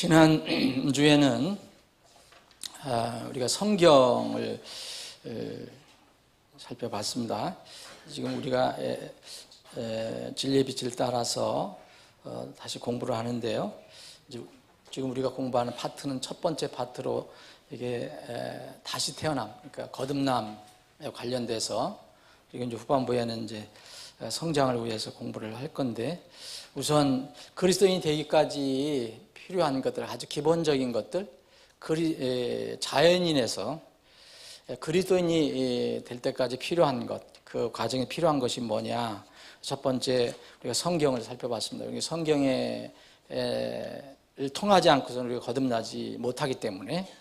지난 주에는 우리가 성경을 살펴봤습니다. 지금 우리가 진리의 빛을 따라서 다시 공부를 하는데요. 지금 우리가 공부하는 파트는 첫 번째 파트로 이게 다시 태어남, 그러니까 거듭남에 관련돼서, 그리고 이제 후반부에는 이제 성장을 위해서 공부를 할 건데, 우선 그리스도인이 되기까지 필요한 것들, 아주 기본적인 것들, 자연인에서 그리스도인이 될 때까지 필요한 것, 그 과정에 필요한 것이 뭐냐. 첫 번째 우리가 성경을 살펴봤습니다. 우리 성경을 통하지 않고서는 우리가 거듭나지 못하기 때문에,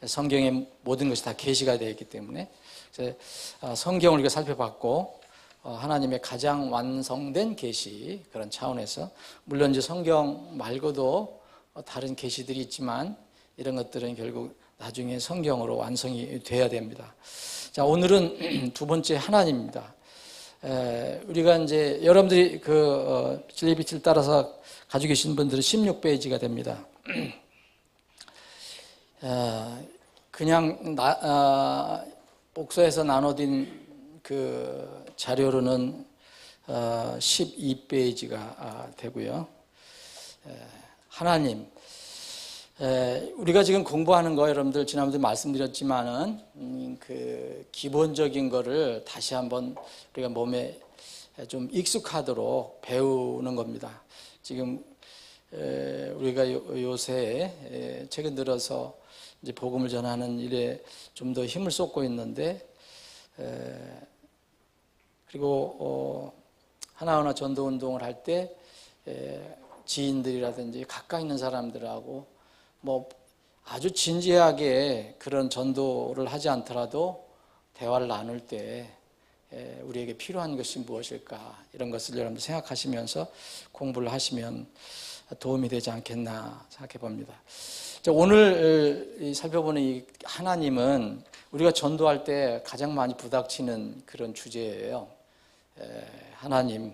성경의 모든 것이 다 계시가 되어 있기 때문에, 그래서 성경을 우리가 살펴봤고, 하나님의 가장 완성된 계시, 그런 차원에서, 물론 이제 성경 말고도 다른 계시들이 있지만 이런 것들은 결국 나중에 성경으로 완성이 돼야 됩니다. 자, 오늘은 두 번째 하나님입니다. 우리가 이제 여러분들이 진리의 빛을 따라서 가지고 계신 분들은 16페이지가 됩니다. 그냥 복서에서 나눠진 그 자료로는 12페이지가 되고요. 하나님, 우리가 지금 공부하는 거 여러분들 지난번에 말씀드렸지만은 그 기본적인 거를 다시 한번 우리가 몸에 좀 익숙하도록 배우는 겁니다. 지금 우리가 요새 최근 들어서 이제 복음을 전하는 일에 좀 더 힘을 쏟고 있는데, 그리고 하나하나 전도 운동을 할 때 지인들이라든지 가까이 있는 사람들하고 뭐 아주 진지하게 그런 전도를 하지 않더라도 대화를 나눌 때 우리에게 필요한 것이 무엇일까, 이런 것을 여러분들 생각하시면서 공부를 하시면 도움이 되지 않겠나 생각해 봅니다. 오늘 살펴보는 이 하나님은 우리가 전도할 때 가장 많이 부닥치는 그런 주제예요. 하나님,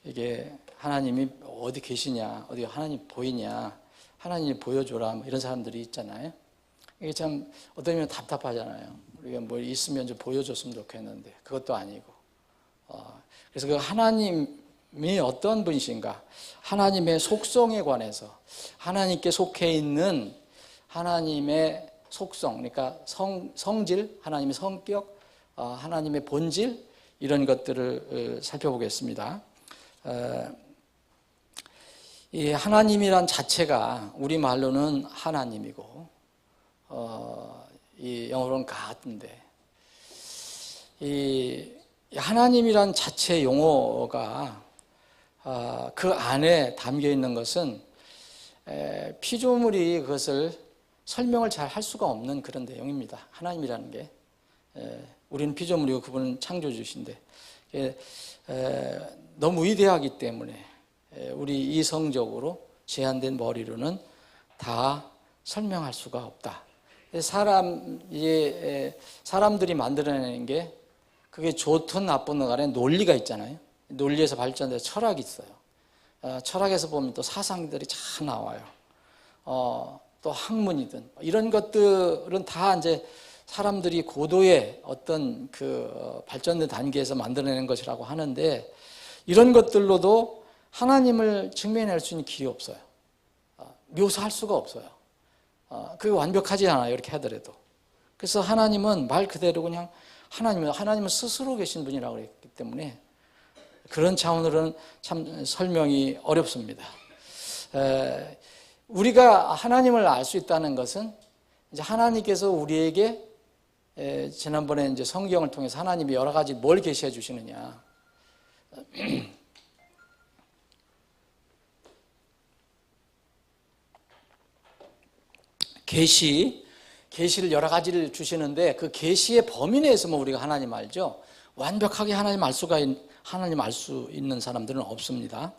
이게 하나님이 어디 계시냐, 어디 하나님 보이냐, 하나님 보여줘라, 뭐 이런 사람들이 있잖아요. 이게 참 어떤 면에 답답하잖아요. 우리가 뭐 있으면 좀 보여줬으면 좋겠는데 그것도 아니고. 그래서 그 하나님이 어떤 분이신가, 하나님의 속성에 관해서, 하나님께 속해 있는 하나님의 속성, 그러니까 성질, 하나님의 성격, 하나님의 본질, 이런 것들을 살펴보겠습니다. 이 하나님이란 자체가 우리말로는 하나님이고, 이 영어로는 God인데, 이 하나님이란 자체 용어가 그 안에 담겨 있는 것은 피조물이 그것을 설명을 잘 할 수가 없는 그런 내용입니다. 하나님이라는 게, 우리는 피조물이고 그분은 창조주신데, 너무 위대하기 때문에 우리 이성적으로 제한된 머리로는 다 설명할 수가 없다. 사람들이 만들어내는 게, 그게 좋든 나쁜 간에 논리가 있잖아요. 논리에서 발전된 철학이 있어요. 철학에서 보면 또 사상들이 잘 나와요. 또 학문이든 이런 것들은 다 이제 사람들이 고도의 어떤 그 발전된 단계에서 만들어내는 것이라고 하는데, 이런 것들로도 하나님을 증명할 수 있는 길이 없어요. 묘사할 수가 없어요. 그게 완벽하지 않아요, 이렇게 하더라도. 그래서 하나님은 말 그대로 그냥 하나님은 스스로 계신 분이라고 그랬기 때문에 그런 차원으로는 참 설명이 어렵습니다. 우리가 하나님을 알 수 있다는 것은, 이제 하나님께서 우리에게 지난번에 이제 성경을 통해서 하나님이 여러 가지 뭘 계시해 주시느냐. 계시를 여러 가지를 주시는데, 그 계시의 범위 내에서만 우리가 하나님 알죠. 완벽하게 하나님 알 수 있는 사람들은 없습니다.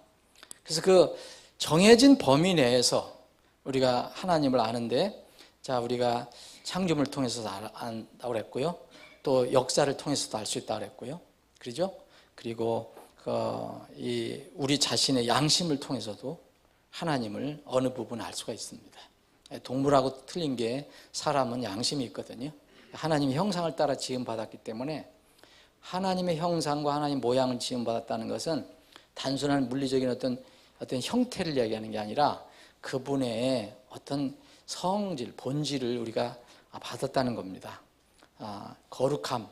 그래서 그 정해진 범위 내에서 우리가 하나님을 아는데, 자, 우리가 창조물을 통해서도 안다고 그랬고요. 또 역사를 통해서도 알 수 있다고 그랬고요. 그렇죠? 그리고 우리 자신의 양심을 통해서도 하나님을 어느 부분 알 수가 있습니다. 동물하고 틀린 게 사람은 양심이 있거든요. 하나님의 형상을 따라 지음받았기 때문에 하나님의 형상과 하나님 모양을 지음받았다는 것은 단순한 물리적인 어떤 형태를 이야기하는 게 아니라 그분의 어떤 성질, 본질을 우리가 받았다는 겁니다. 거룩함,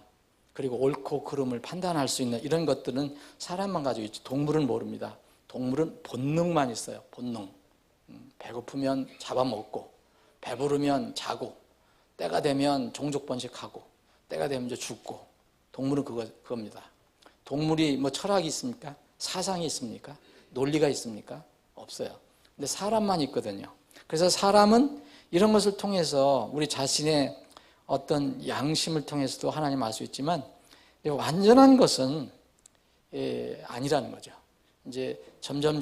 그리고 옳고 그름을 판단할 수 있는 이런 것들은 사람만 가지고 있지 동물은 모릅니다. 동물은 본능만 있어요. 본능. 배고프면 잡아먹고, 배부르면 자고, 때가 되면 종족 번식하고, 때가 되면 이제 죽고. 동물은 그겁니다. 동물이 뭐 철학이 있습니까? 사상이 있습니까? 논리가 있습니까? 없어요. 근데 사람만 있거든요. 그래서 사람은 이런 것을 통해서 우리 자신의 어떤 양심을 통해서도 하나님 알 수 있지만 완전한 것은 아니라는 거죠. 이제 점점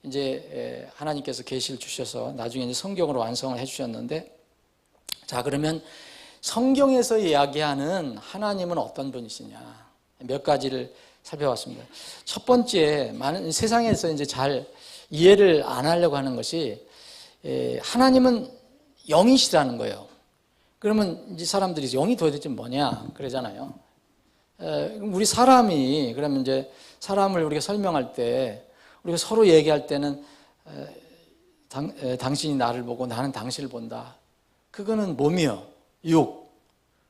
이제 하나님께서 계시를 주셔서 나중에 이제 성경으로 완성을 해주셨는데, 자 그러면 성경에서 이야기하는 하나님은 어떤 분이시냐 몇 가지를 살펴봤습니다. 첫 번째, 많은 세상에서 이제 잘 이해를 안 하려고 하는 것이 하나님은 영이시라는 거예요. 그러면 이제 사람들이 영이 도대체 뭐냐 그러잖아요. 우리 사람이 그러면 이제 사람을 우리가 설명할 때 우리가 서로 얘기할 때는 당신이 나를 보고 나는 당신을 본다. 그거는 몸이요, 육,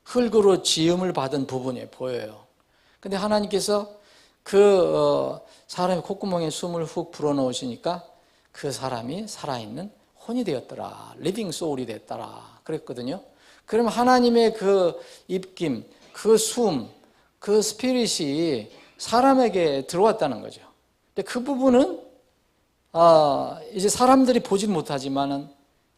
흙으로 지음을 받은 부분이 보여요. 근데 하나님께서 사람의 콧구멍에 숨을 훅 불어넣으시니까 그 사람이 살아있는 혼이 되었더라. 리빙 소울이 됐더라. 그랬거든요. 그러면 하나님의 그 입김, 그 숨, 그 스피릿이 사람에게 들어왔다는 거죠. 근데 그 부분은 이제 사람들이 보지 못하지만은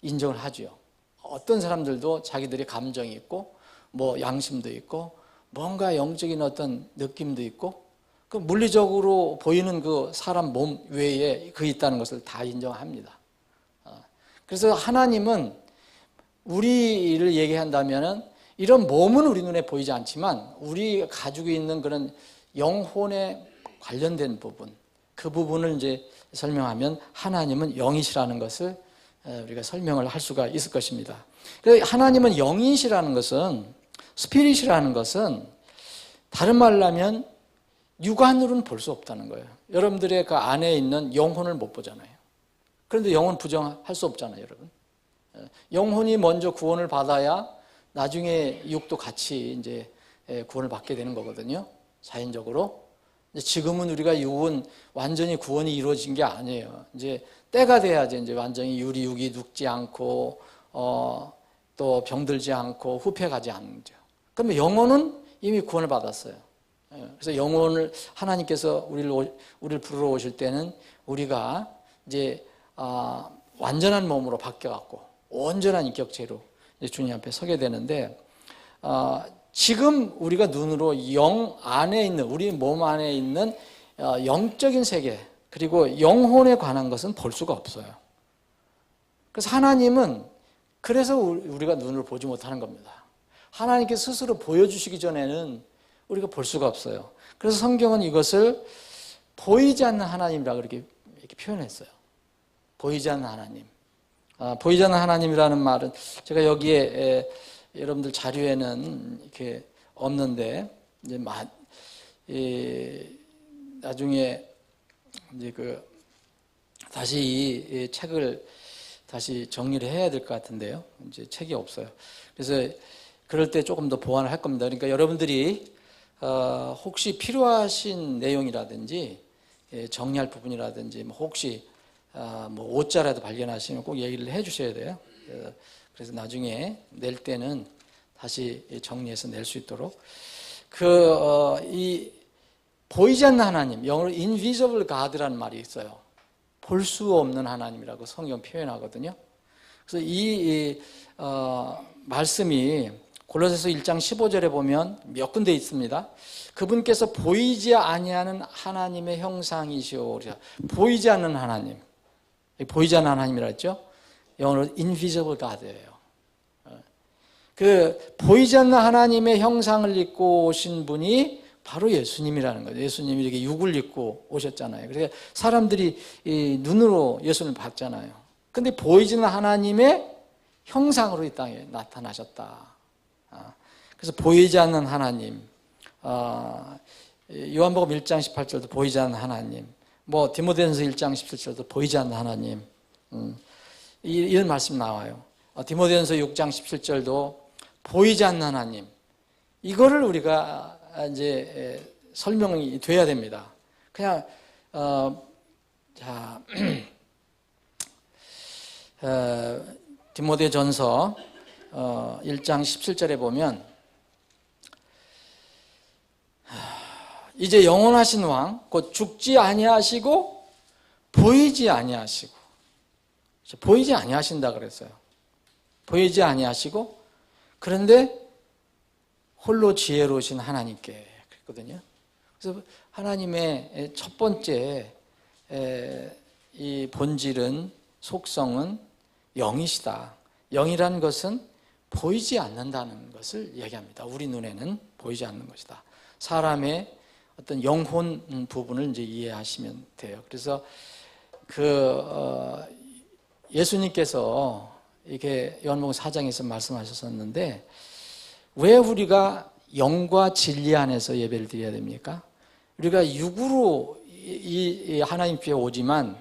인정을 하죠. 어떤 사람들도 자기들이 감정이 있고 뭐 양심도 있고 뭔가 영적인 어떤 느낌도 있고 그 물리적으로 보이는 그 사람 몸 외에 그 있다는 것을 다 인정합니다. 그래서 하나님은 우리를 얘기한다면은 이런 몸은 우리 눈에 보이지 않지만 우리가 가지고 있는 그런 영혼에 관련된 부분, 그 부분을 이제 설명하면 하나님은 영이시라는 것을 우리가 설명을 할 수가 있을 것입니다. 하나님은 영이시라는 것은, 스피릿이라는 것은 다른 말로 하면 육안으로는 볼 수 없다는 거예요. 여러분들의 그 안에 있는 영혼을 못 보잖아요. 그런데 영혼 부정할 수 없잖아요, 여러분. 영혼이 먼저 구원을 받아야 나중에 육도 같이 이제 구원을 받게 되는 거거든요. 자연적으로. 지금은 우리가 육은 완전히 구원이 이루어진 게 아니에요. 이제 때가 돼야지 이제 완전히 육이 눕지 않고 또 병들지 않고 후패가지 않죠. 그러면 영혼은 이미 구원을 받았어요. 그래서 영혼을 하나님께서 우리를 부르러 오실 때는 우리가 이제 완전한 몸으로 바뀌어갖고 온전한 인격체로 주님 앞에 서게 되는데, 지금 우리가 눈으로 영 안에 있는, 우리 몸 안에 있는 영적인 세계 그리고 영혼에 관한 것은 볼 수가 없어요. 그래서 하나님은 그래서 우리가 눈을 보지 못하는 겁니다. 하나님께 스스로 보여주시기 전에는 우리가 볼 수가 없어요. 그래서 성경은 이것을 보이지 않는 하나님이라고 이렇게 표현했어요. 보이지 않는 하나님. 보이지 않는 하나님이라는 말은 제가 여기에 여러분들 자료에는 이렇게 없는데 이제 나중에 이제 다시 이 책을 다시 정리를 해야 될 것 같은데요. 이제 책이 없어요. 그래서 그럴 때 조금 더 보완을 할 겁니다. 그러니까 여러분들이 혹시 필요하신 내용이라든지 정리할 부분이라든지 혹시 뭐 옷자라도 발견하시면 꼭 얘기를 해 주셔야 돼요. 그래서 나중에 낼 때는 다시 정리해서 낼 수 있도록 이 보이지 않는 하나님, 영어로 invisible God라는 말이 있어요. 볼 수 없는 하나님이라고 성경 표현하거든요. 그래서 이 말씀이 골로새서 1장 15절에 보면 몇 군데 있습니다. 그분께서 보이지 아니하는 하나님의 형상이시오. 보이지 않는 하나님, 보이지 않는 하나님이라 했죠. 영어로 invisible God예요. 그 보이지 않는 하나님의 형상을 입고 오신 분이 바로 예수님이라는 거죠. 예수님이 이렇게 육을 입고 오셨잖아요. 그래서 사람들이 이 눈으로 예수님을 봤잖아요. 근데 보이지 않는 하나님의 형상으로 이 땅에 나타나셨다. 그래서 보이지 않는 하나님, 요한복음 1장 18절도 보이지 않는 하나님, 뭐 디모데전서 1장 17절도 보이지 않는 하나님, 이런 말씀 나와요. 디모데전서 6장 17절도 보이지 않는 하나님, 이거를 우리가 이제 설명이 돼야 됩니다. 그냥 자 디모데전서 1장 17절에 보면 이제 영원하신 왕 곧 죽지 아니하시고 보이지 아니하시고, 보이지 아니하신다 그랬어요. 보이지 아니하시고 그런데 홀로 지혜로우신 하나님께 그랬거든요. 그래서 하나님의 첫 번째 이 본질은, 속성은 영이시다. 영이라는 것은 보이지 않는다는 것을 얘기합니다. 우리 눈에는 보이지 않는 것이다. 사람의 어떤 영혼 부분을 이제 이해하시면 돼요. 그래서 예수님께서 이게 요한복음 4장에서 말씀하셨었는데, 왜 우리가 영과 진리 안에서 예배를 드려야 됩니까? 우리가 육으로 이 하나님 뒤에 오지만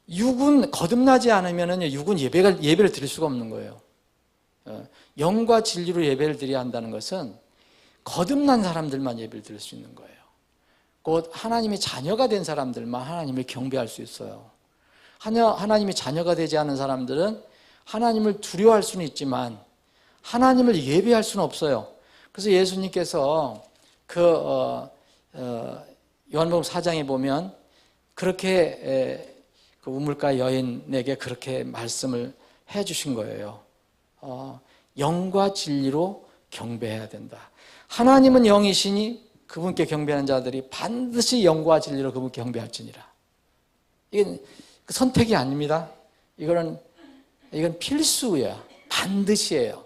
육은 거듭나지 않으면 육은 예배를 드릴 수가 없는 거예요. 영과 진리로 예배를 드려야 한다는 것은 거듭난 사람들만 예배를 드릴 수 있는 거예요. 곧 하나님의 자녀가 된 사람들만 하나님을 경배할 수 있어요. 하나님의 자녀가 되지 않은 사람들은 하나님을 두려워할 수는 있지만 하나님을 예배할 수는 없어요. 그래서 예수님께서 요한복음 4장에 보면 그렇게 그 우물가 여인에게 그렇게 말씀을 해 주신 거예요. 영과 진리로 경배해야 된다. 하나님은 영이시니 그분께 경배하는 자들이 반드시 영과 진리로 그분께 경배할지니라. 이건 선택이 아닙니다. 이건 필수예요. 반드시예요.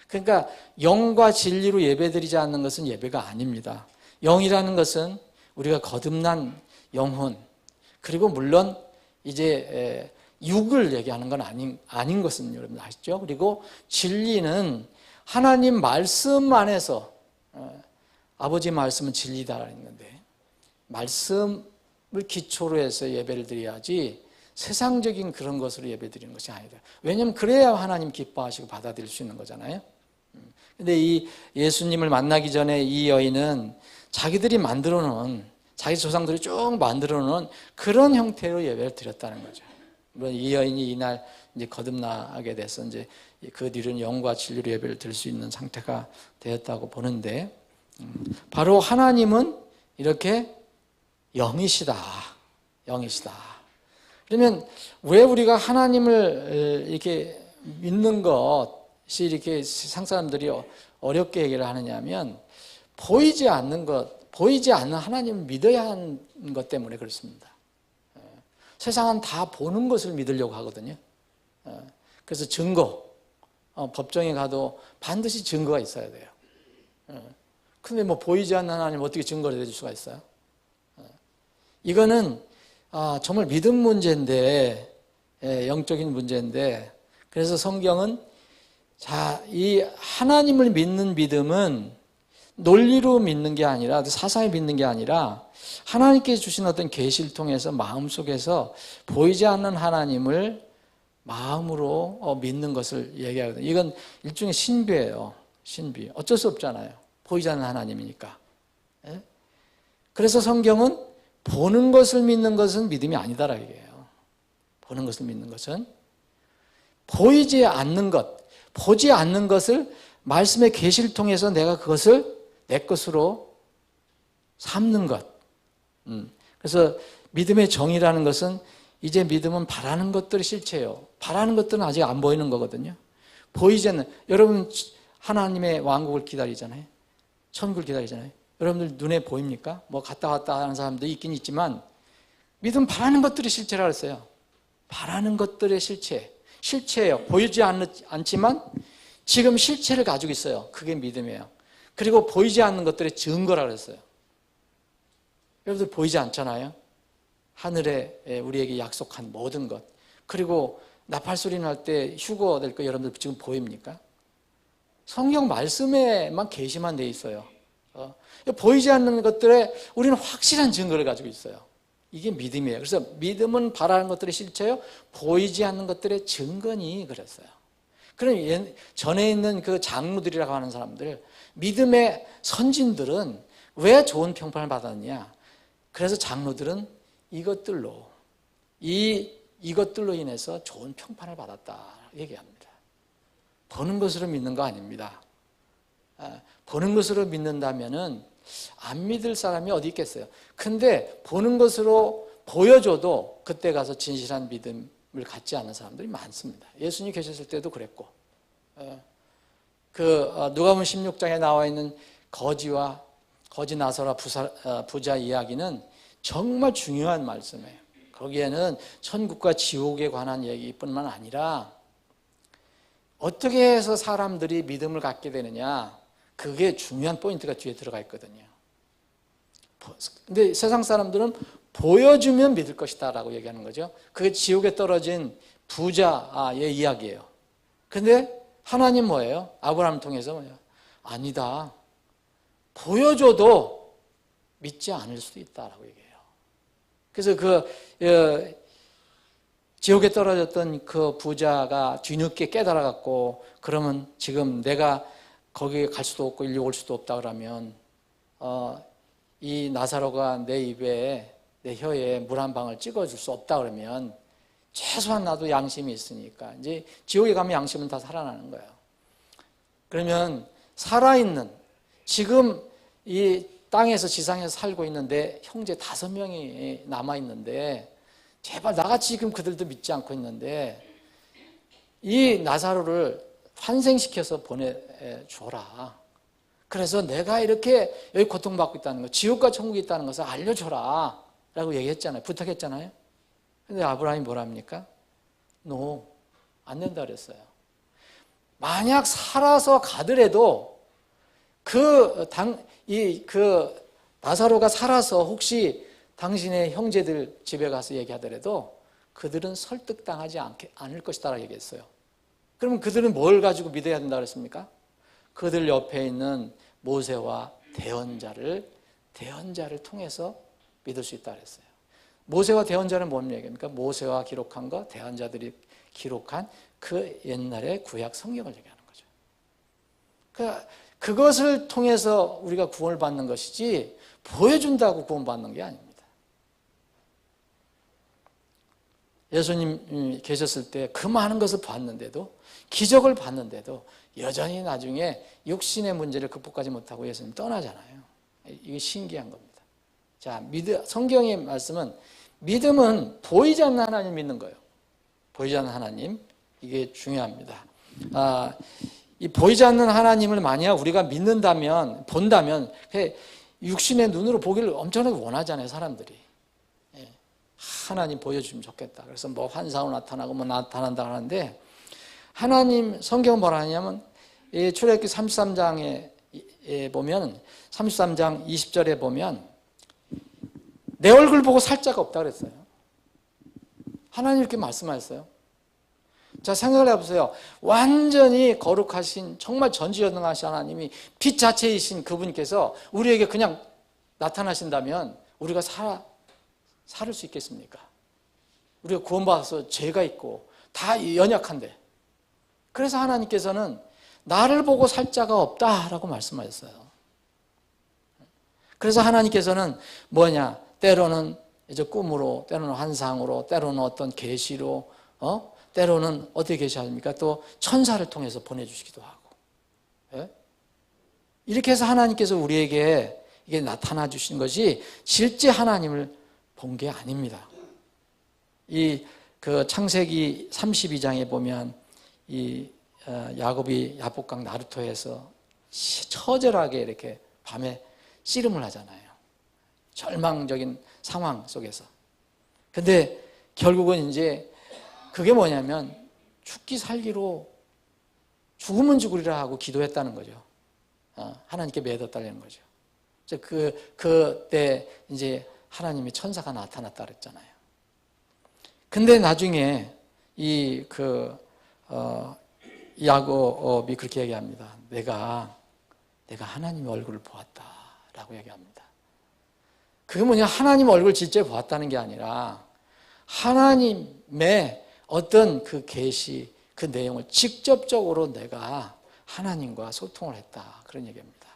그러니까 영과 진리로 예배드리지 않는 것은 예배가 아닙니다. 영이라는 것은 우리가 거듭난 영혼, 그리고 물론 이제 육을 얘기하는 건 아닌 것은 여러분 아시죠? 그리고 진리는 하나님 말씀 안에서, 아버지 말씀은 진리다 했는데 말씀을 기초로 해서 예배를 드려야지 세상적인 그런 것으로 예배 드리는 것이 아니다. 왜냐하면 그래야 하나님 기뻐하시고 받아들일 수 있는 거잖아요. 근데 이 예수님을 만나기 전에 이 여인은 자기들이 만들어 놓은, 자기 조상들이 쭉 만들어 놓은 그런 형태로 예배를 드렸다는 거죠. 물론 이 여인이 이날 이제 거듭나게 돼서 이제 그 뒤로는 영과 진리로 예배를 드릴 수 있는 상태가 되었다고 보는데, 바로 하나님은 이렇게 영이시다. 영이시다. 그러면 왜 우리가 하나님을 이렇게 믿는 것이 이렇게 세상 사람들이 어렵게 얘기를 하느냐 하면, 보이지 않는 것, 보이지 않는 하나님을 믿어야 하는 것 때문에 그렇습니다. 세상은 다 보는 것을 믿으려고 하거든요. 그래서 증거, 법정에 가도 반드시 증거가 있어야 돼요. 근데 뭐 보이지 않는 하나님 어떻게 증거를 해줄 수가 있어요? 이거는 정말 믿음 문제인데, 영적인 문제인데, 그래서 성경은 이 하나님을 믿는 믿음은 논리로 믿는 게 아니라, 사상에 믿는 게 아니라 하나님께 주신 어떤 계시를 통해서 마음속에서 보이지 않는 하나님을 마음으로 믿는 것을 얘기하거든요. 이건 일종의 신비예요. 신비. 어쩔 수 없잖아요. 보이지 않는 하나님이니까. 그래서 성경은 보는 것을 믿는 것은 믿음이 아니다라고 얘기해요. 보는 것을 믿는 것은 보이지 않는 것, 보지 않는 것을 말씀의 계시를 통해서 내가 그것을 내 것으로 삼는 것. 그래서 믿음의 정의라는 것은, 이제 믿음은 바라는 것들이 실체예요. 바라는 것들은 아직 안 보이는 거거든요. 보이지 않는, 여러분 하나님의 왕국을 기다리잖아요. 천국을 기다리잖아요. 여러분들 눈에 보입니까? 뭐 갔다 왔다 하는 사람도 있긴 있지만, 믿음 바라는 것들이 실체라고 했어요. 바라는 것들의 실체예요. 보이지 않지만 지금 실체를 가지고 있어요. 그게 믿음이에요. 그리고 보이지 않는 것들의 증거라고 했어요. 여러분들 보이지 않잖아요. 하늘에 우리에게 약속한 모든 것, 그리고 나팔 소리 날 때 휴거 될 거 여러분들 지금 보입니까? 성경 말씀에만 계시만 돼 있어요. 보이지 않는 것들에 우리는 확실한 증거를 가지고 있어요. 이게 믿음이에요. 그래서 믿음은 바라는 것들의 실체요, 보이지 않는 것들의 증거니 그랬어요. 그럼 전에 있는 그 장로들이라고 하는 사람들, 믿음의 선진들은 왜 좋은 평판을 받았느냐? 그래서 장로들은 이것들로 인해서 좋은 평판을 받았다 얘기합니다. 보는 것으로 믿는 거 아닙니다. 보는 것으로 믿는다면은 안 믿을 사람이 어디 있겠어요? 근데 보는 것으로 보여줘도 그때 가서 진실한 믿음을 갖지 않는 사람들이 많습니다. 예수님 계셨을 때도 그랬고, 누가복음 16장에 나와 있는 거지 나사로와 부자 이야기는 정말 중요한 말씀이에요. 거기에는 천국과 지옥에 관한 얘기뿐만 아니라 어떻게 해서 사람들이 믿음을 갖게 되느냐, 그게 중요한 포인트가 뒤에 들어가 있거든요. 근데 세상 사람들은 보여주면 믿을 것이다 라고 얘기하는 거죠. 그게 지옥에 떨어진 부자의 이야기예요. 근데 하나님 뭐예요? 아브라함을 통해서 뭐예요? 아니다, 보여줘도 믿지 않을 수도 있다라고 얘기해요. 그래서 지옥에 떨어졌던 그 부자가 뒤늦게 깨달아갖고, 그러면 지금 내가 거기에 갈 수도 없고 일로 올 수도 없다 그러면 이 나사로가 내 혀에 물 한 방울 찍어줄 수 없다 그러면 최소한 나도 양심이 있으니까 이제 지옥에 가면 양심은 다 살아나는 거예요. 그러면 살아있는, 지금 이 땅에서 지상에서 살고 있는데 형제 5명이 남아있는데, 제발 나같이 지금 그들도 믿지 않고 있는데 이 나사로를 환생시켜서 보내줘라. 그래서 내가 이렇게 여기 고통받고 있다는 거, 지옥과 천국이 있다는 것을 알려줘라 라고 얘기했잖아요. 부탁했잖아요. 근데 아브라함이 뭐라 합니까? No, 안 된다 그랬어요. 만약 살아서 가더라도 나사로가 살아서 혹시 당신의 형제들 집에 가서 얘기하더라도 그들은 설득당하지 않을 것이다 라고 얘기했어요. 그러면 그들은 뭘 가지고 믿어야 된다고 그랬습니까? 그들 옆에 있는 모세와 대언자를 통해서 믿을 수 있다고 그랬어요. 모세와 대언자는 뭔 얘기입니까? 모세와 기록한 거, 대언자들이 기록한 그 옛날의 구약 성경을 얘기하는 거죠. 그것을 통해서 우리가 구원을 받는 것이지 보여준다고 구원받는 게 아닙니다. 예수님 계셨을 때 그 많은 것을 봤는데도, 기적을 봤는데도 여전히 나중에 육신의 문제를 극복하지 못하고 예수님 떠나잖아요. 이게 신기한 겁니다. 자, 성경의 말씀은 믿음은 보이지 않는 하나님 믿는 거예요. 보이지 않는 하나님, 이게 중요합니다. 이 보이지 않는 하나님을 만약 우리가 본다면 육신의 눈으로 보기를 엄청나게 원하잖아요, 사람들이. 하나님 보여주면 좋겠다. 그래서 뭐 환상으로 나타나고 뭐 나타난다 하는데, 하나님 성경은 뭐라 하냐면 출애굽기 33장에 보면, 33장 20절에 보면 내 얼굴 보고 살 자가 없다 그랬어요. 하나님 이렇게 말씀하셨어요. 자, 생각을 해보세요. 완전히 거룩하신, 정말 전지전능하신 하나님이 빛 자체이신 그분께서 우리에게 그냥 나타나신다면 우리가 살을 수 있겠습니까? 우리가 구원받아서 죄가 있고 다 연약한데, 그래서 하나님께서는 나를 보고 살 자가 없다라고 말씀하셨어요. 그래서 하나님께서는 때로는 이제 꿈으로, 때로는 환상으로, 때로는 어떤 계시로, 때로는 어떻게 계시합니까? 또 천사를 통해서 보내주시기도 하고. 예? 이렇게 해서 하나님께서 우리에게 이게 나타나 주신 것이 실제 하나님을 본 게 아닙니다. 창세기 32장에 보면 야곱이 야복강 나루터에서 처절하게 이렇게 밤에 씨름을 하잖아요. 절망적인 상황 속에서. 근데 결국은 이제 그게 뭐냐면 죽기 살기로 죽으면 죽으리라 하고 기도했다는 거죠. 하나님께 맺었다는 거죠. 그때 이제 하나님의 천사가 나타났다 그랬잖아요. 근데 나중에 야곱이 그렇게 얘기합니다. 내가 하나님의 얼굴을 보았다라고 얘기합니다. 그게 뭐냐? 하나님 얼굴을 직접 보았다는 게 아니라 하나님의 어떤 그 계시, 그 내용을 직접적으로 내가 하나님과 소통을 했다. 그런 얘기입니다.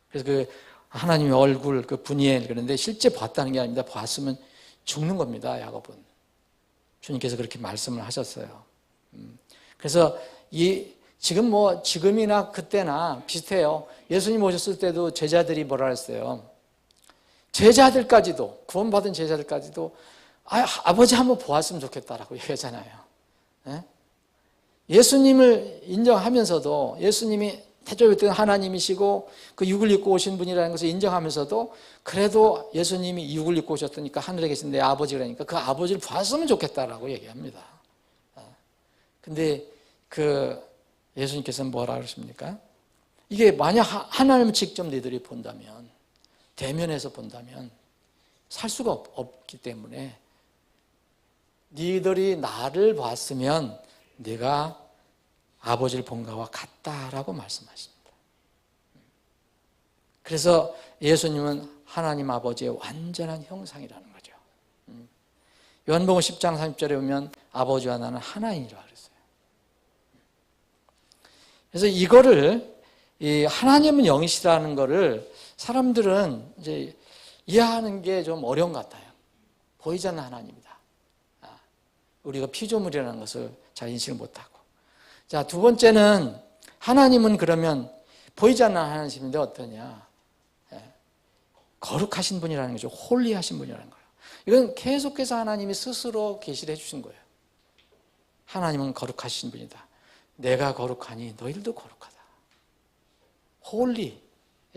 그래서 그 하나님의 얼굴, 그 분이엘, 그런데 실제 봤다는 게 아닙니다. 봤으면 죽는 겁니다, 야곱은. 주님께서 그렇게 말씀을 하셨어요. 그래서 지금이나 그때나 비슷해요. 예수님 오셨을 때도 제자들이 뭐라 했어요? 제자들까지도, 구원받은 제자들까지도 아버지 한번 보았으면 좋겠다라고 얘기하잖아요. 예수님을 인정하면서도, 예수님이 태초부터 하나님이시고 그 육을 입고 오신 분이라는 것을 인정하면서도 그래도 예수님이 육을 입고 오셨으니까 하늘에 계신 내 아버지라니까 그 아버지를 봤으면 좋겠다라고 얘기합니다. 근데 그 예수님께서는 뭐라 그러십니까? 이게 만약 하나님을 직접 너희들이 본다면, 대면해서 본다면 살 수가 없기 때문에 너희들이 나를 봤으면 내가 아버지를 본 것과 같다라고 말씀하십니다. 그래서 예수님은 하나님 아버지의 완전한 형상이라는 거죠. 요한복음 10장 30절에 보면 아버지와 나는 하나이니라 그랬어요. 그래서 이거를 하나님은 영이시라는 거를 사람들은 이제 이해하는 게 좀 어려운 것 같아요. 보이지 않는 하나님이다. 우리가 피조물이라는 것을 잘 인식을 못하고. 자, 두 번째는 하나님은 그러면 보이지 않는 하나님인데 어떠냐? 거룩하신 분이라는 거죠. 홀리하신 분이라는 거예요. 이건 계속해서 하나님이 스스로 계시를 해주신 거예요. 하나님은 거룩하신 분이다. 내가 거룩하니 너희들도 거룩하다. 홀리.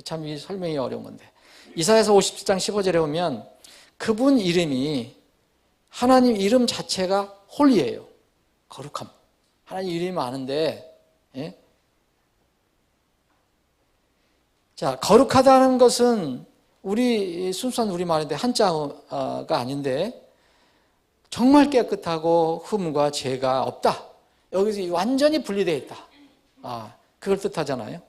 참 이 설명이 어려운 건데. 이사야서 50장 15절에 보면 그분 이름이, 하나님 이름 자체가 홀리예요. 거룩함. 하나님 이름이 많은데, 예? 자, 거룩하다는 것은 순수한 우리말인데 한자가 아닌데 정말 깨끗하고 흠과 죄가 없다. 여기서 완전히 분리되어 있다. 그걸 뜻하잖아요.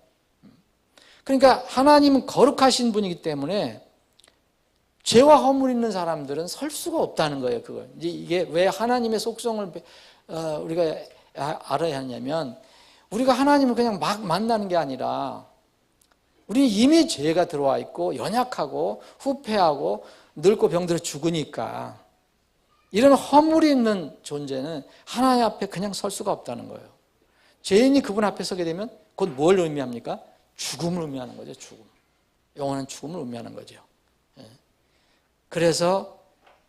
그러니까 하나님은 거룩하신 분이기 때문에 죄와 허물 있는 사람들은 설 수가 없다는 거예요. 그걸. 이게 왜 하나님의 속성을 우리가 알아야 하냐면, 우리가 하나님을 그냥 막 만나는 게 아니라 우리는 이미 죄가 들어와 있고 연약하고 후패하고 늙고 병들어 죽으니까 이런 허물이 있는 존재는 하나님 앞에 그냥 설 수가 없다는 거예요. 죄인이 그분 앞에 서게 되면 곧 뭘 의미합니까? 죽음을 의미하는 거죠. 죽음. 영원한 죽음을 의미하는 거죠. 그래서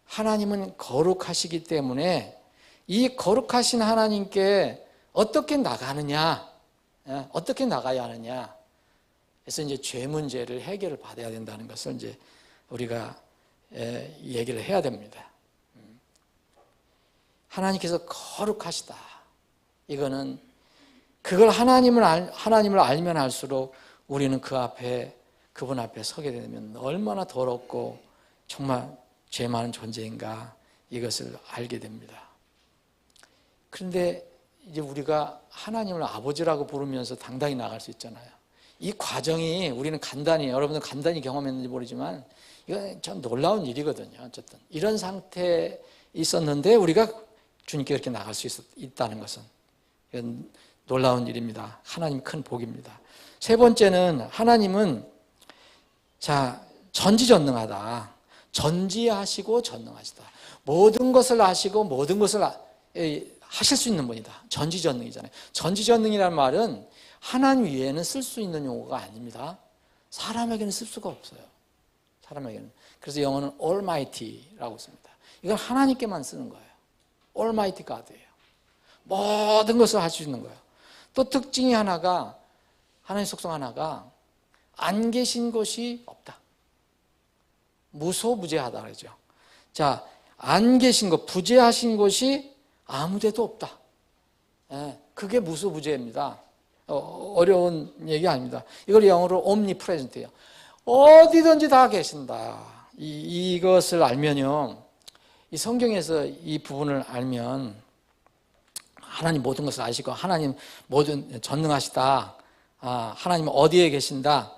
하나님은 거룩하시기 때문에 이 거룩하신 하나님께 어떻게 나가느냐, 어떻게 나가야 하느냐. 그래서 이제 죄 문제를 해결을 받아야 된다는 것을 이제 우리가 얘기를 해야 됩니다. 하나님께서 거룩하시다. 이거는 그걸 하나님을 알면 알수록 우리는 그분 앞에 서게 되면 얼마나 더럽고 정말 죄 많은 존재인가 이것을 알게 됩니다. 그런데 이제 우리가 하나님을 아버지라고 부르면서 당당히 나갈 수 있잖아요. 이 과정이 우리는 여러분들 간단히 경험했는지 모르지만 이건 참 놀라운 일이거든요. 어쨌든 이런 상태에 있었는데 우리가 주님께 그렇게 나갈 수 있다는 것은 이건 놀라운 일입니다. 하나님 큰 복입니다. 세 번째는 하나님은 전지전능하다. 전지하시고 전능하시다. 모든 것을 아시고 모든 것을 하실 수 있는 분이다. 전지전능이잖아요. 전지전능이라는 말은 하나님 외에는 쓸 수 있는 용어가 아닙니다. 사람에게는 쓸 수가 없어요. 사람에게는. 그래서 영어는 Almighty라고 씁니다. 이건 하나님께만 쓰는 거예요. Almighty God예요. 모든 것을 할 수 있는 거예요. 또 특징이 하나가, 하나님의 속성 하나가 안 계신 것이 없다. 무소부재하다 그러죠. 자, 안 계신 것, 부재하신 것이 아무데도 없다. 그게 무소부재입니다. 어려운 얘기 아닙니다. 이걸 영어로 omnipresent예요. 어디든지 다 계신다. 이것을 알면요, 이 성경에서 이 부분을 알면 하나님 모든 것을 아시고 하나님 모든 전능하시다. 하나님 어디에 계신다.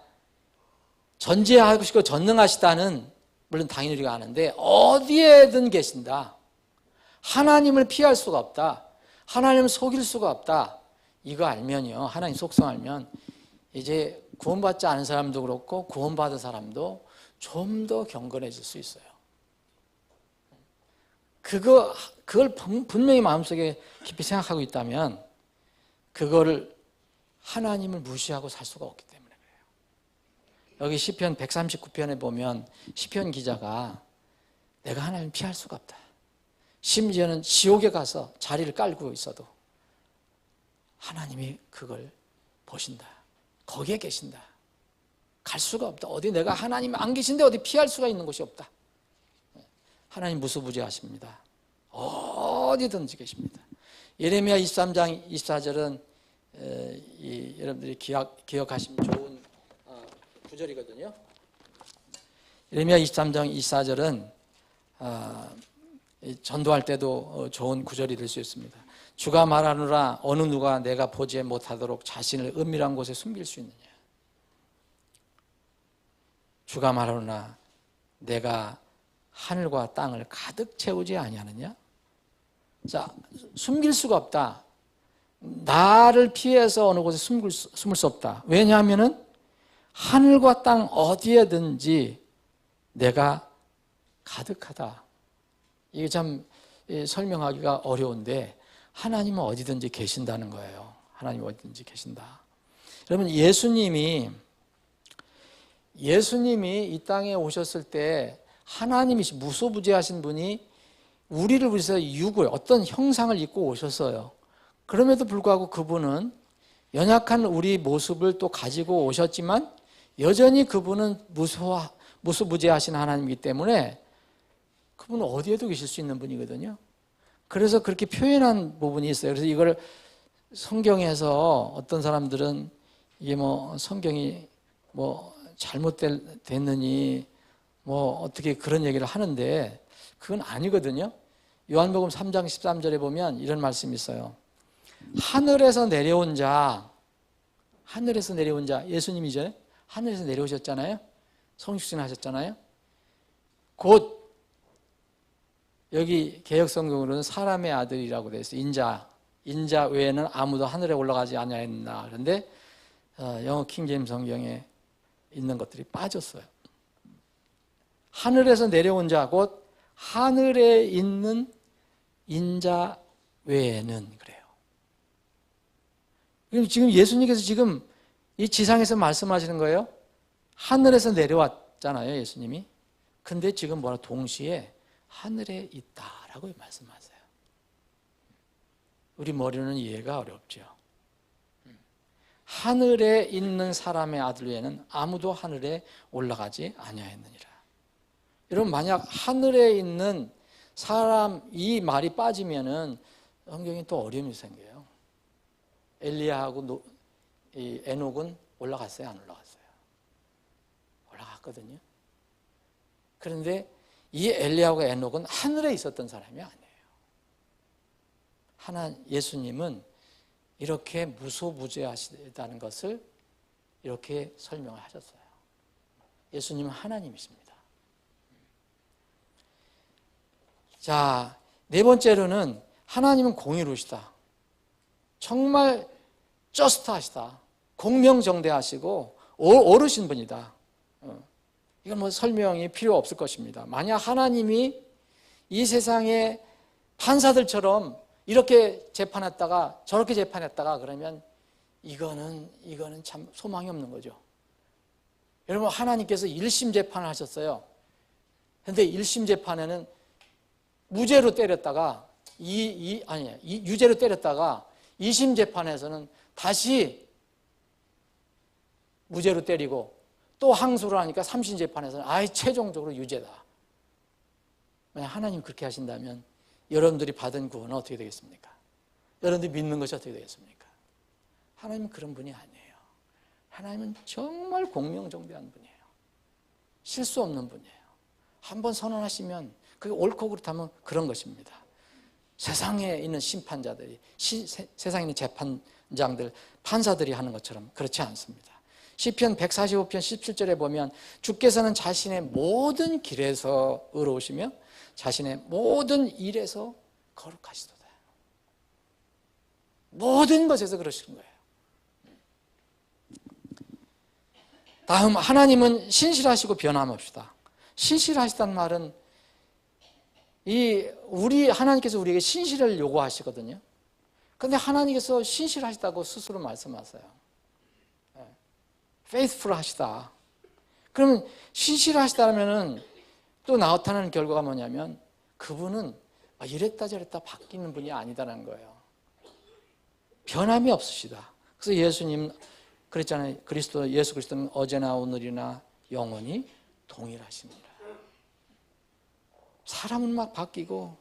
전지하시고 전능하시다는 물론 당연히 우리가 아는데 어디에든 계신다. 하나님을 피할 수가 없다. 하나님을 속일 수가 없다. 이거 알면요. 하나님 속성 알면 이제 구원받지 않은 사람도 그렇고 구원받은 사람도 좀 더 경건해질 수 있어요. 그걸 분명히 마음속에 깊이 생각하고 있다면 그거를 하나님을 무시하고 살 수가 없기 때문에 그래요. 여기 시편 139편에 보면 시편 기자가 내가 하나님을 피할 수가 없다. 심지어는 지옥에 가서 자리를 깔고 있어도 하나님이 그걸 보신다. 거기에 계신다. 갈 수가 없다. 어디 내가 하나님 안 계신데 어디 피할 수가 있는 곳이 없다. 하나님 무소부재하십니다. 어디든지 계십니다. 예레미야 23장 24절은 여러분들이 기억하시면 좋은 구절이거든요. 예레미야 23장 24절은 전도할 때도 좋은 구절이 될 수 있습니다. 주가 말하노라 어느 누가 내가 보지 못하도록 자신을 은밀한 곳에 숨길 수 있느냐. 주가 말하노라 내가 하늘과 땅을 가득 채우지 아니하느냐. 자, 숨길 수가 없다. 나를 피해서 어느 곳에 숨을 수 없다. 왜냐하면은 하늘과 땅 어디에든지 내가 가득하다. 이게 참 설명하기가 어려운데 하나님은 어디든지 계신다는 거예요. 하나님은 어디든지 계신다. 여러분 예수님이 이 땅에 오셨을 때 하나님이 무소부재하신 분이 우리를 위해서 육을 어떤 형상을 입고 오셨어요. 그럼에도 불구하고 그분은 연약한 우리 모습을 또 가지고 오셨지만 여전히 그분은 무소부재하신 하나님이기 때문에 그분은 어디에도 계실 수 있는 분이거든요. 그래서 그렇게 표현한 부분이 있어요. 그래서 이걸 성경에서 어떤 사람들은 이게 성경이 잘못됐느니 어떻게 그런 얘기를 하는데 그건 아니거든요. 요한복음 3장 13절에 보면 이런 말씀이 있어요. 하늘에서 내려온 자 예수님이죠. 하늘에서 내려오셨잖아요. 성육신 하셨잖아요. 곧 여기 개역성경으로는 사람의 아들이라고 되어 있어요. 인자 외에는 아무도 하늘에 올라가지 아니하였나. 그런데 영어 킹제임스 성경에 있는 것들이 빠졌어요. 하늘에서 내려온 자, 곧 하늘에 있는 인자 외에는 그래요. 지금 예수님께서 지금 이 지상에서 말씀하시는 거예요. 하늘에서 내려왔잖아요, 예수님이. 근데 지금 동시에 하늘에 있다라고 말씀하세요. 우리 머리는 이해가 어렵죠. 하늘에 있는 사람의 아들 외에는 아무도 하늘에 올라가지 아니하였느니라. 여러분 만약 하늘에 있는 사람 이 말이 빠지면은 성경이 또 어려움이 생겨요. 엘리야하고 에녹은 올라갔어요, 안 올라갔어요? 올라갔거든요. 그런데 이 엘리야하고 에녹은 하늘에 있었던 사람이 아니에요. 예수님은 이렇게 무소부재하시다는 것을 이렇게 설명을 하셨어요. 예수님은 하나님이십니다. 자, 네 번째로는 하나님은 공의로우시다. 정말 저스트하시다. 공명정대하시고 옳으신 분이다. 이건 설명이 필요 없을 것입니다. 만약 하나님이 이 세상의 판사들처럼 이렇게 재판했다가 저렇게 재판했다가 그러면 이거는 참 소망이 없는 거죠. 여러분 하나님께서 1심 재판을 하셨어요. 그런데 1심 재판에는 무죄로 때렸다가 유죄로 때렸다가 2심 재판에서는 다시 무죄로 때리고 또 항소를 하니까 3심 재판에서는 최종적으로 유죄다. 만약 하나님 그렇게 하신다면 여러분들이 받은 구원은 어떻게 되겠습니까? 여러분들이 믿는 것이 어떻게 되겠습니까? 하나님은 그런 분이 아니에요. 하나님은 정말 공명정대한 분이에요. 실수 없는 분이에요. 한번 선언하시면 그게 옳고 그렇다면 그런 것입니다. 세상에 있는 심판자들이, 세상에 있는 재판장들, 판사들이 하는 것처럼 그렇지 않습니다. 시편 145편 17절에 보면 주께서는 자신의 모든 길에서 의로우시며 자신의 모든 일에서 거룩하시도다. 모든 것에서 그러시는 거예요. 다음, 하나님은 신실하시고 변함없시다. 신실하시다는 말은 하나님께서 우리에게 신실을 요구하시거든요. 그런데 하나님께서 신실하시다고 스스로 말씀하세요. faithful 하시다. 그러면 신실하시다면은 또 나타나는 결과가 뭐냐면 그분은 이랬다 저랬다 바뀌는 분이 아니다라는 거예요. 변함이 없으시다. 그래서 예수님 그랬잖아요. 예수 그리스도는 어제나 오늘이나 영원히 동일하십니다. 사람은 막 바뀌고,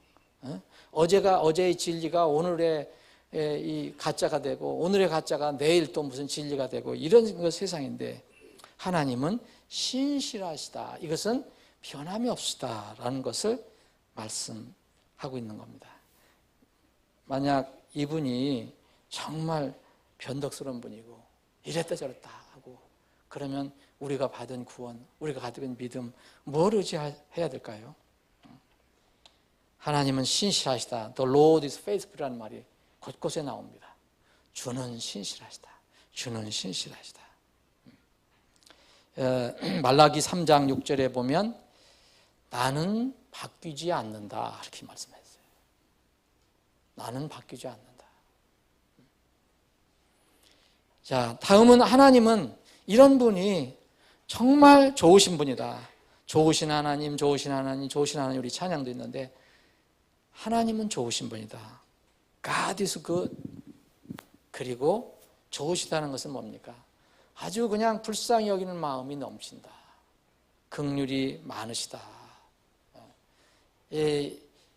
어제의 진리가 오늘의 이 가짜가 되고, 오늘의 가짜가 내일 또 무슨 진리가 되고, 이런 거 세상인데, 하나님은 신실하시다. 이것은 변함이 없으시다라는 것을 말씀하고 있는 겁니다. 만약 이분이 정말 변덕스러운 분이고, 이랬다 저랬다 하고, 그러면 우리가 받은 구원, 우리가 가진 믿음, 뭘 의지해야 될까요? 하나님은 신실하시다. The Lord is faithful이라는 말이 곳곳에 나옵니다. 주는 신실하시다. 주는 신실하시다. 말라기 3장 6절에 보면 나는 바뀌지 않는다 이렇게 말씀했어요. 나는 바뀌지 않는다. 자, 다음은 하나님은 이런 분이 정말 좋으신 분이다. 좋으신 하나님, 좋으신 하나님, 좋으신 하나님 우리 찬양도 있는데 하나님은 좋으신 분이다. God is good. 그리고 좋으시다는 것은 뭡니까? 아주 그냥 불쌍히 여기는 마음이 넘친다. 긍휼이 많으시다.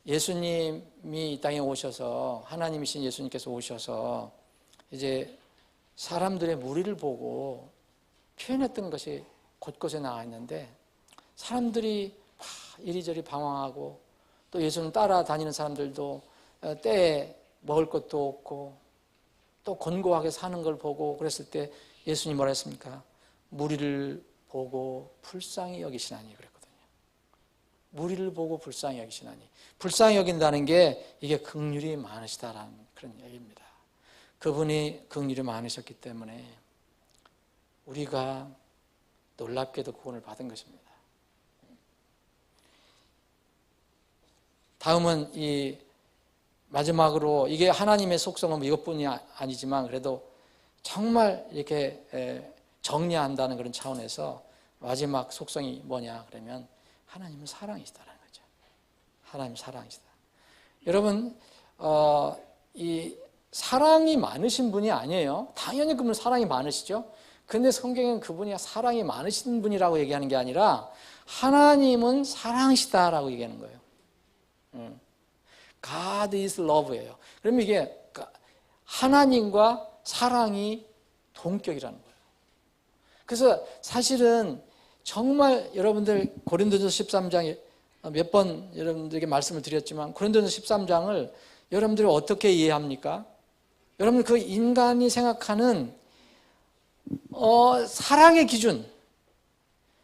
예수님이 이 땅에 오셔서 하나님이신 예수님께서 오셔서 이제 사람들의 무리를 보고 표현했던 것이 곳곳에 나와 있는데 사람들이 이리저리 방황하고 또 예수님 따라다니는 사람들도 때에 먹을 것도 없고 또 곤고하게 사는 걸 보고 그랬을 때 예수님 뭐라 했습니까? 무리를 보고 불쌍히 여기시나니 그랬거든요. 무리를 보고 불쌍히 여기시나니. 불쌍히 여긴다는 게 이게 긍휼이 많으시다라는 그런 얘기입니다. 그분이 긍휼이 많으셨기 때문에 우리가 놀랍게도 구원을 받은 것입니다. 다음은 이 마지막으로 이게 하나님의 속성은 이것뿐이 아니지만 그래도 정말 이렇게 정리한다는 그런 차원에서 마지막 속성이 뭐냐 그러면 하나님은 사랑이시다라는 거죠. 하나님 사랑이시다. 여러분 이 사랑이 많으신 분이 아니에요. 당연히 그분 사랑이 많으시죠. 근데 성경에는 그분이 사랑이 많으신 분이라고 얘기하는 게 아니라 하나님은 사랑이시다라고 얘기하는 거예요. God is love예요. 그러면 이게 하나님과 사랑이 동격이라는 거예요. 그래서 사실은 정말 여러분들 고린도전서 13장에 몇 번 여러분들에게 말씀을 드렸지만 고린도전서 13장을 여러분들이 어떻게 이해합니까? 여러분 그 인간이 생각하는 사랑의 기준,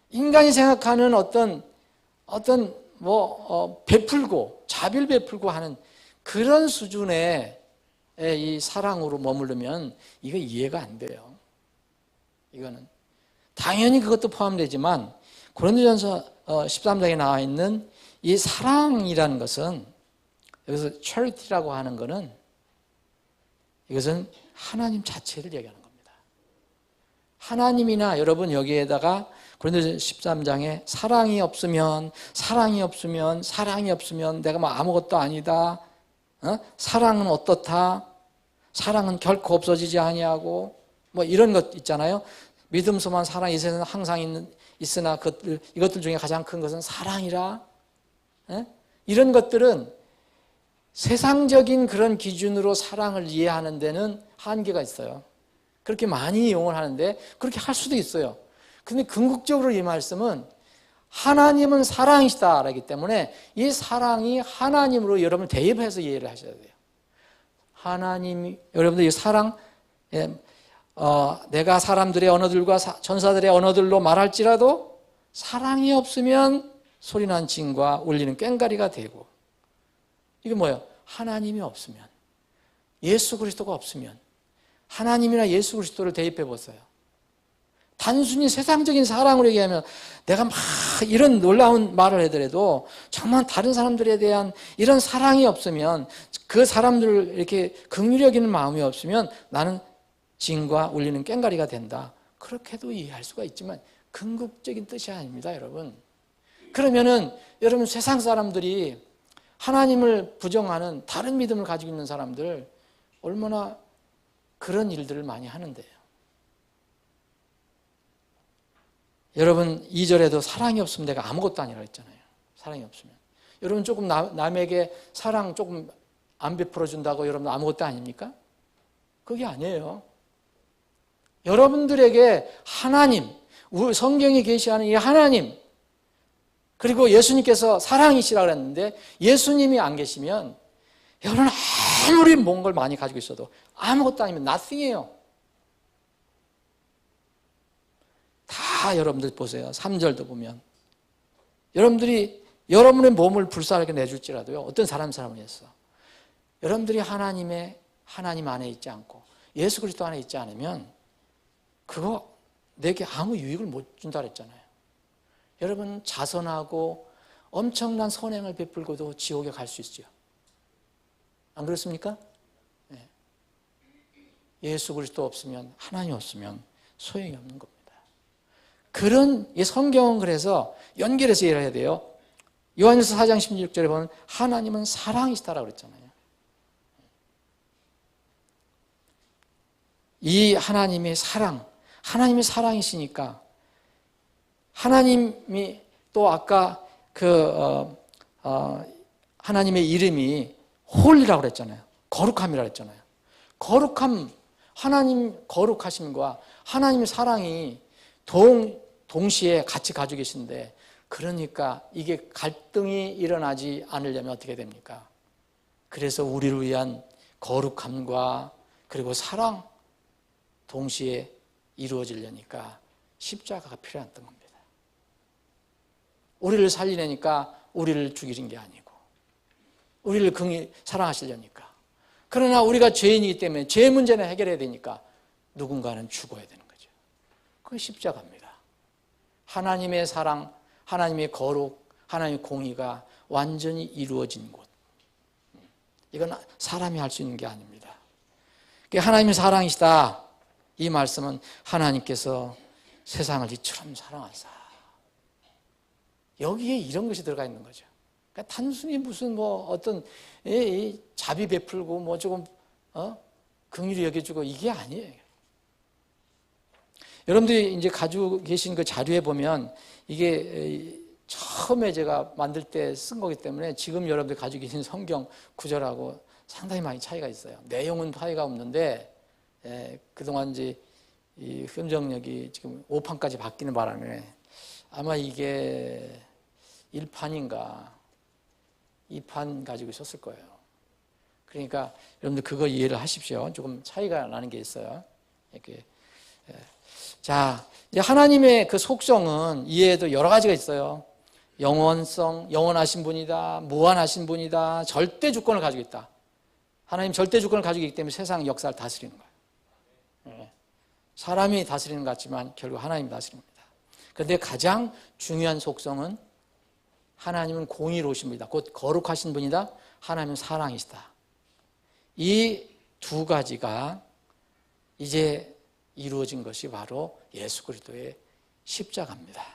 인간이 생각하는 어떤 베풀고 자비를 베풀고 하는 그런 수준의 이 사랑으로 머무르면 이거 이해가 안 돼요. 이거는 당연히 그것도 포함되지만 고린도전서 13장에 나와 있는 이 사랑이라는 것은 여기서 charity라고 하는 것은 이것은 하나님 자체를 얘기하는 겁니다. 하나님이나 여러분 여기에다가 고린도전서 13장에 사랑이 없으면 내가 뭐 아무것도 아니다. 사랑은 어떻다? 사랑은 결코 없어지지 아니하고 뭐 이런 것 있잖아요. 믿음, 소망, 사랑 이 세상에 항상 있으나 이것들 중에 가장 큰 것은 사랑이라. 이런 것들은 세상적인 그런 기준으로 사랑을 이해하는 데는 한계가 있어요. 그렇게 많이 이용을 하는데 그렇게 할 수도 있어요. 근데 궁극적으로 이 말씀은 하나님은 사랑이시다 라기 때문에 이 사랑이 하나님으로 여러분 대입해서 이해를 하셔야 돼요. 하나님이, 여러분들 이 사랑, 내가 사람들의 언어들과 전사들의 언어들로 말할지라도 사랑이 없으면 소리난 징과 울리는 꽹과리가 되고, 이게 뭐예요? 하나님이 없으면, 예수 그리스도가 없으면, 하나님이나 예수 그리스도를 대입해 보세요. 단순히 세상적인 사랑으로 얘기하면 내가 막 이런 놀라운 말을 하더라도 정말 다른 사람들에 대한 이런 사랑이 없으면, 그 사람들을 이렇게 긍휼히 여기는 마음이 없으면 나는 징과 울리는 꽹과리가 된다. 그렇게도 이해할 수가 있지만 궁극적인 뜻이 아닙니다, 여러분. 그러면은 여러분, 세상 사람들이 하나님을 부정하는 다른 믿음을 가지고 있는 사람들 얼마나 그런 일들을 많이 하는데요. 여러분, 2절에도 사랑이 없으면 내가 아무것도 아니라고 했잖아요. 사랑이 없으면. 여러분, 조금 남에게 사랑 조금 안 베풀어 준다고 여러분 아무것도 아닙니까? 그게 아니에요. 여러분들에게 하나님, 성경이 계시하는 이 하나님, 그리고 예수님께서 사랑이시라고 했는데 예수님이 안 계시면 여러분 아무리 뭔 걸 많이 가지고 있어도 아무것도 아니면 nothing이에요. 다 여러분들 보세요. 3절도 보면 여러분들이 여러분의 몸을 불쌍하게 내줄지라도요, 어떤 사람을 위해서 여러분들이 하나님 안에 있지 않고 예수 그리스도 안에 있지 않으면 그거 내게 아무 유익을 못 준다 그랬잖아요. 여러분, 자선하고 엄청난 선행을 베풀고도 지옥에 갈 수 있죠. 안 그렇습니까? 네. 예수 그리스도 없으면, 하나님 없으면 소용이 없는 겁니다. 그런 이 성경은 그래서 연결해서 이해를 해야 돼요. 요한일서 4장 16절에 보면 하나님은 사랑이시다라고 그랬잖아요. 이 하나님이 사랑이시니까 하나님이 또 아까 하나님의 이름이 홀이라고 그랬잖아요. 거룩함이라고 그랬잖아요. 거룩함, 하나님 거룩하심과 하나님의 사랑이 동시에 같이 가지고 계신데, 그러니까 이게 갈등이 일어나지 않으려면 어떻게 됩니까? 그래서 우리를 위한 거룩함과 그리고 사랑 동시에 이루어지려니까 십자가가 필요했던 겁니다. 우리를 살리려니까 우리를 죽이는 게 아니고 우리를 긍휼히 사랑하시려니까. 그러나 우리가 죄인이기 때문에 죄 문제는 해결해야 되니까 누군가는 죽어야 되는 거죠. 그게 십자가입니다. 하나님의 사랑, 하나님의 거룩, 하나님의 공의가 완전히 이루어진 곳. 이건 사람이 할 수 있는 게 아닙니다. 하나님의 사랑이시다. 이 말씀은 하나님께서 세상을 이처럼 사랑하사. 여기에 이런 것이 들어가 있는 거죠. 그러니까 단순히 무슨 어떤 자비 베풀고 조금 긍휼히 여겨주고 이게 아니에요. 여러분들이 이제 가지고 계신 그 자료에 보면 이게 처음에 제가 만들 때 쓴 거기 때문에 지금 여러분들이 가지고 계신 성경 구절하고 상당히 많이 차이가 있어요. 내용은 차이가 없는데 그동안 이제 이 흠정력이 지금 5판까지 바뀌는 바람에 아마 이게 1판인가 2판 가지고 있었을 거예요. 그러니까 여러분들 그거 이해를 하십시오. 조금 차이가 나는 게 있어요. 이렇게. 자, 이제 하나님의 그 속성은 이해에도 여러 가지가 있어요. 영원성, 영원하신 분이다, 무한하신 분이다, 절대 주권을 가지고 있다. 하나님 절대 주권을 가지고 있기 때문에 세상 역사를 다스리는 거예요. 사람이 다스리는 것 같지만 결국 하나님이 다스리는 겁니다. 그런데 가장 중요한 속성은 하나님은 공의로우신 분이다. 곧 거룩하신 분이다. 하나님은 사랑이시다. 이 두 가지가 이제 이루어진 것이 바로 예수 그리스도의 십자가입니다.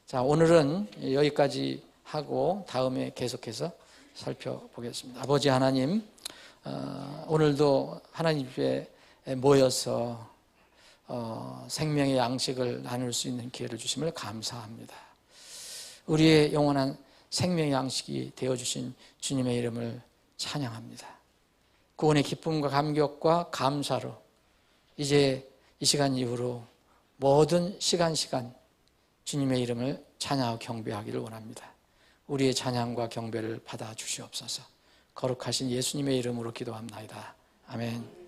자, 오늘은 여기까지 하고 다음에 계속해서 살펴보겠습니다. 아버지 하나님, 오늘도 하나님 앞에 모여서 생명의 양식을 나눌 수 있는 기회를 주심을 감사합니다. 우리의 영원한 생명의 양식이 되어주신 주님의 이름을 찬양합니다. 구원의 기쁨과 감격과 감사로 이제 이 시간 이후로 모든 시간 주님의 이름을 찬양하고 경배하기를 원합니다. 우리의 찬양과 경배를 받아 주시옵소서. 거룩하신 예수님의 이름으로 기도합나이다. 아멘.